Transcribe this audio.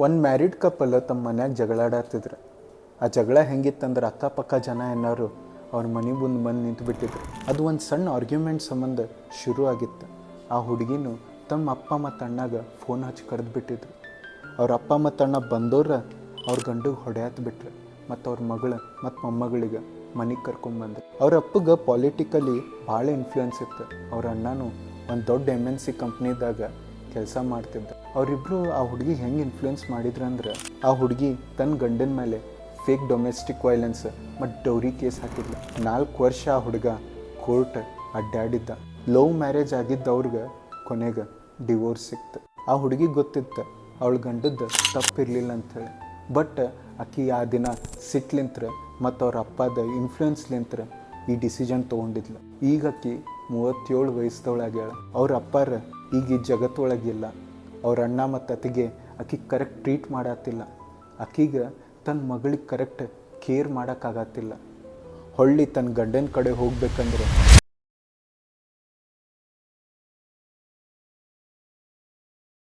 ಒಂದು married couple ತಮ್ಮ ಮನ್ಯಾಗ ಜಗಳಾಡತ್ತಿದ್ರು. ಆ ಜಗಳ ಹೆಂಗಿತ್ತಂದ್ರೆ ಅಕ್ಕಪಕ್ಕ ಜನ ಏನಾರು ಅವ್ರ ಮನೆ ಮುಂದೆ ಬಂದು ನಿಂತು ಬಿಟ್ಟಿದ್ರು. ಅದು ಒಂದು ಸಣ್ಣ ಆರ್ಗ್ಯುಮೆಂಟ್ ಸಂಬಂಧ ಶುರು ಆಗಿತ್ತು. ಆ ಹುಡುಗಿನೂ ತಮ್ಮ ಅಪ್ಪ ಮತ್ತು ಅಣ್ಣಾಗ ಫೋನ್ ಹಚ್ಚಿ ಕರೆದು ಬಿಟ್ಟಿದ್ರು. ಅವ್ರ ಅಪ್ಪ ಮತ್ತು ಅಣ್ಣ ಬಂದವ್ರ ಅವ್ರ ಗಂಡಿಗೆ ಹೊಡೆಯತ್ತು ಬಿಟ್ರು ಮತ್ತು ಅವ್ರ ಮಗಳು ಮತ್ತು ಮೊಮ್ಮಗಳಿಗೆ ಮನೆಗೆ ಕರ್ಕೊಂಡ್ಬಂದ್ರು. ಅವ್ರ ಅಪ್ಪಗೆ ಪಾಲಿಟಿಕಲಿ ಭಾಳ ಇನ್ಫ್ಲೂಯೆನ್ಸ್ ಇತ್ತು. ಅವ್ರ ಅಣ್ಣನೂ ಒಂದು ದೊಡ್ಡ MNC ಕಂಪ್ನಿದಾಗ ಕೆಲಸ ಮಾಡ್ತಿದ್ದ. ಅವರಿಬ್ಬರು ಆ ಹುಡುಗಿ ಹೆಂಗೆ ಇನ್ಫ್ಲೂಯೆನ್ಸ್ ಮಾಡಿದ್ರಂದ್ರೆ, ಆ ಹುಡುಗಿ ತನ್ನ ಗಂಡನ ಮೇಲೆ ಫೇಕ್ ಡೊಮೆಸ್ಟಿಕ್ ವೈಲೆನ್ಸ್ ಮತ್ತು ಡೌರಿ ಕೇಸ್ ಹಾಕಿದ್ಲ. 4 ವರ್ಷ ಆ ಹುಡುಗ ಕೋರ್ಟ್ ಅಡ್ಡಾಡಿದ್ದ. ಲವ್ ಮ್ಯಾರೇಜ್ ಆಗಿದ್ದವ್ರಿಗೆ ಕೊನೆಗೆ ಡಿವೋರ್ಸ್ ಸಿಕ್ತು. ಆ ಹುಡುಗಿಗೆ ಗೊತ್ತಿತ್ತು ಅವಳ ಗಂಡದ್ದು ತಪ್ಪಿರಲಿಲ್ಲ ಅಂಥೇಳಿ. ಬಟ್ ಆಕಿ ಆ ದಿನ ಸಿಟ್ಲಿಂತ್ರ ಮತ್ತು ಅವ್ರ ಅಪ್ಪದ ಇನ್ಫ್ಲೂಯೆನ್ಸ್ಲಿಂತ್ರ ಈ ಡಿಸಿಷನ್ ತೊಗೊಂಡಿದ್ಲು. ಈಗ ಆಕಿ 37 ವಯಸ್ಸದೊಳಗ್ಯಾಳ. ಅವ್ರ ಅಪ್ಪಾರ ಈಗ ಈ ಜಗತ್ತೊಳಗಿಲ್ಲ. ಅವ್ರ ಅಣ್ಣ ಮತ್ತು ಅತ್ತಿಗೆ ಆಕಿಗೆ ಕರೆಕ್ಟ್ ಟ್ರೀಟ್ ಮಾಡತ್ತಿಲ್ಲ. ಆಕಿಗೆ ತನ್ನ ಮಗಳಿಗೆ ಕರೆಕ್ಟ್ ಕೇರ್ ಮಾಡೋಕ್ಕಾಗತ್ತಿಲ್ಲ. ಹೊಳ್ಳಿ ತನ್ನ ಗಂಡನ ಕಡೆ ಹೋಗ್ಬೇಕಂದ್ರೆ